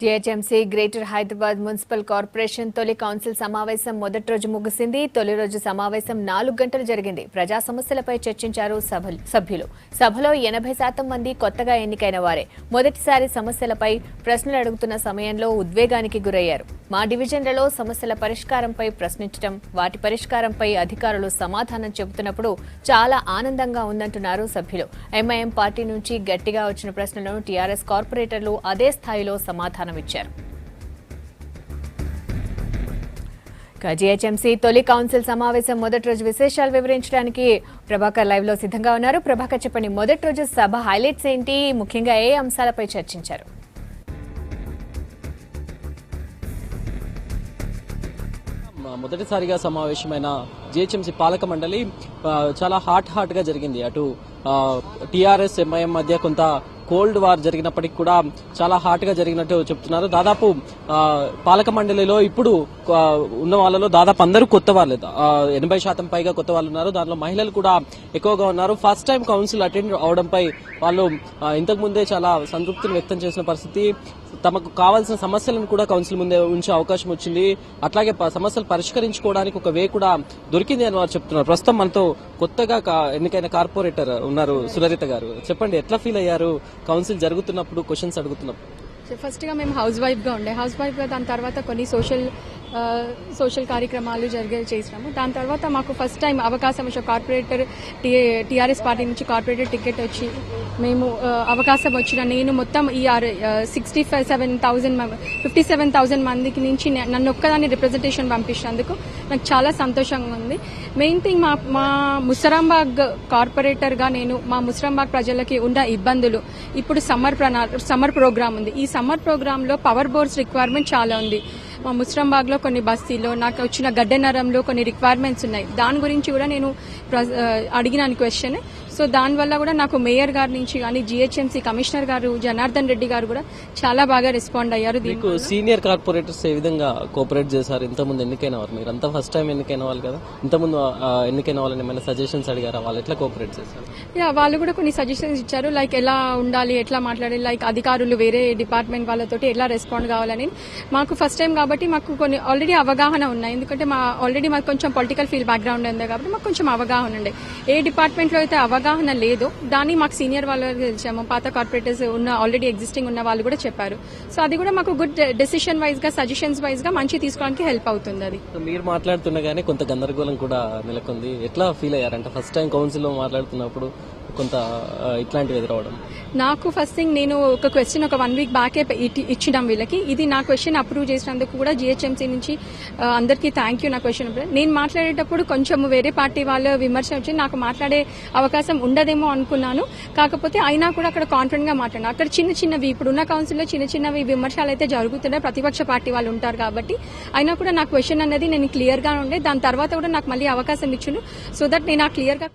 GHMC greater Hyderabad municipal corporation తొలి council సమావేశం మొదటి రోజు ముగిసింది. తొలి రోజు సమావేశం 4 గంటలు జరిగింది. ప్రజా సమస్యలపై చర్చించారు సభ్యులు. సభలో 80% మంది కొత్తగా ఎన్నికైన వారే. మొదటిసారి సమస్యలపై ప్రశ్నలు అడుగుతున్న సమయంలో ఉద్వేగానికి గురయ్యారు. మా డివిజన్లలో సమస్యల పరిష్కారంపై ప్రశ్నించడం, వాటి పరిష్కారంపై అధికారులు సమాధానం చెబుతున్నప్పుడు చాలా ఆనందంగా ఉందంటున్నారు సభ్యులు. ఎంఐఎం పార్టీ నుంచి గట్టిగా వచ్చిన ప్రశ్నలను టీఆర్ఎస్ కార్పొరేటర్లు అదే స్థాయిలో సమాధానం ఇచ్చారు. జీహెచ్ఎంసీ తొలి కౌన్సిల్ సమావేశం మొదటి రోజు విశేషాలు వివరించడానికి ప్రభాకర్ లైవ్ లో సిద్ధంగా ఉన్నారు. ప్రభాకర్, చెప్పండి, మొదటి రోజు సభ హైలైట్స్ ఏంటి, ముఖ్యంగా ఏ అంశాలపై చర్చించారు? మొదటిసారిగా సమావేశమైన జీహెచ్ఎంసీ పాలక మండలి చాలా హాట్ గా జరిగింది. అటు టీఆర్ఎస్ ఎంఐఎం మధ్య కొంత కోల్డ్ వార్ జరిగినప్పటికీ కూడా చాలా హాట్ గా జరిగినట్టు చెప్తున్నారు. దాదాపు పాలక మండలిలో ఇప్పుడు ఉన్న వాళ్ళలో దాదాపు అందరూ కొత్త వాళ్ళే, 80% పైగా కొత్త వాళ్ళు ఉన్నారు. దానిలో మహిళలు కూడా ఎక్కువగా ఉన్నారు. ఫస్ట్ టైం కౌన్సిల్ అటెండ్ అవడంపై వాళ్ళు ఇంతకు ముందే చాలా సంతృప్తిని వ్యక్తం చేసిన పరిస్థితి. తమకు కావాల్సిన సమస్యలను కూడా కౌన్సిల్ ముందే ఉంచే అవకాశం వచ్చింది. అట్లాగే సమస్యలు పరిష్కరించుకోవడానికి ఒక వే కూడా దొరికింది అని వారు చెప్తున్నారు. ప్రస్తుతం మనతో కొత్తగా ఎన్నికైన కార్పొరేటర్ ఉన్నారు సులరిత గారు. చెప్పండి, ఎట్లా ఫీల్ అయ్యారు కౌన్సిల్ జరుగుతున్నప్పుడు, క్వశ్చన్స్ అడుగుతున్నప్పుడు? ఫస్ట్ గా మేము హౌస్ వైఫ్ గా దాని తర్వాత కొన్ని సోషల్ కార్యక్రమాలు చేసినాము. దాని తర్వాత మాకు ఫస్ట్ టైం అవకాశం వచ్చి కార్పొరేటర్ టీఆర్ఎస్ పార్టీ నుంచి కార్పొరేటర్ టికెట్ వచ్చి మేము అవకాశం వచ్చిన నేను మొత్తం ఈ 57,000 మందికి నుంచి నన్ను ఒక్కదాన్ని రిప్రజెంటేషన్ పంపించినందుకు నాకు చాలా సంతోషంగా ఉంది. మెయిన్ థింగ్ మా ముసరాంబాగ్ కార్పొరేటర్ గా నేను మా ముసరాంబాగ్ ప్రజలకి ఉన్న ఇబ్బందులు, ఇప్పుడు సమ్మర్ ప్రోగ్రామ్ ఉంది. ఈ సమ్మర్ ప్రోగ్రామ్ లో పవర్ బోర్డ్స్ రిక్వైర్మెంట్ చాలా ఉంది. మా ముస్రాంబాగ్ లో కొన్ని బస్తీల్లో నాకు వచ్చిన గడ్డెనరంలో కొన్ని రిక్వైర్మెంట్స్ ఉన్నాయి. దాని గురించి కూడా నేను అడిగినాను క్వశ్చన్. సో దానివల్ల కూడా నాకు మేయర్ గారి నుంచి కానీ జీహెచ్ఎంసీ కమిషనర్ గారు జనార్దన్ రెడ్డి గారు కూడా చాలా బాగా రెస్పాండ్ అయ్యారు. సీనియర్ కార్పొరేటర్స్ ఏ విధంగా కోఆపరేట్ చేశారు? ఇంతకుముందు ఎన్నికైన వారు, మీరు అంతా ఫస్ట్ టైం ఎన్నికైన వాళ్ళు కదా, ఇంతకుముందు ఎన్నికైన వాళ్ళని ఏమైనా సజెషన్స్ అడిగారా? వాళ్ళు ఎట్లా కోఆపరేట్ చేశారు? వాళ్ళు కూడా కొన్ని సజెషన్స్ ఇచ్చారు, లైక్ ఎలా ఉండాలి, ఎట్లా మాట్లాడాలి, లైక్ అధికారులు వేరే డిపార్ట్మెంట్ వాళ్ళతోటి ఎలా రెస్పాండ్ కావాలని. మాకు ఫస్ట్ టైం కాబట్టి మాకు కొన్ని ఆల్రెడీ అవగాహన ఉన్నాయి. ఎందుకంటే మాకు కొంచెం పొలిటికల్ ఫీల్డ్ బ్యాక్గ్రౌండ్ ఉంది కాబట్టి మాకు కొంచెం అవగాహన ఉండే. ఏ డిపార్ట్మెంట్ లో అయితే అవగాహన లేదు దాన్ని మాకు సీనియర్ వాళ్ళు తెలిసాము. పాత కార్పొరేటర్స్ ఆల్రెడీ ఎగ్జిస్టింగ్ ఉన్న వాళ్ళు కూడా చెప్పారు. సో అది కూడా మాకు గుడ్ డెసిషన్ వైజ్ గా, సజెషన్స్ వైజ్ గా మంచి తీసుకోవడానికి హెల్ప్ అవుతుంది. అది మీరు మాట్లాడుతున్నగానే కొంత గందరగోళం కూడా నెలకొంది. ఎట్లా ఫీల్ అయ్యారంటే ఫస్ట్ టైం కౌన్సిల్ లో మాట్లాడుతున్నప్పుడు కొంత ఇట్లాంటివి ఎదురవడం? నాకు ఫస్ట్ థింగ్, నేను ఒక క్వశ్చన్ ఒక 1 వీక్ బ్యాకే ఇచ్చినాం వీళ్ళకి. ఇది నా క్వశ్చన్ అప్రూవ్ చేసినందుకు కూడా జీహెచ్ఎంసీ నుంచి అందరికీ థ్యాంక్ యూ. నా క్వశ్చన్ నేను మాట్లాడేటప్పుడు కొంచెం వేరే పార్టీ వాళ్ళ విమర్శ వచ్చి నాకు మాట్లాడే అవకాశం ఉండదేమో అనుకున్నాను. కాకపోతే అయినా కూడా అక్కడ కాన్ఫిడెంట్ గా మాట్లాడాను. అక్కడ చిన్నవి ఇప్పుడున్న కౌన్సిల్లో చిన్నవి విమర్శలు అయితే జరుగుతున్నాయి, ప్రతిపక్ష పార్టీ వాళ్ళు ఉంటారు కాబట్టి. అయినా కూడా నా క్వశ్చన్ అనేది నేను క్లియర్ గా ఉండే. దాని తర్వాత కూడా నాకు మళ్ళీ అవకాశం ఇచ్చును, సో దట్ నేను క్లియర్ గా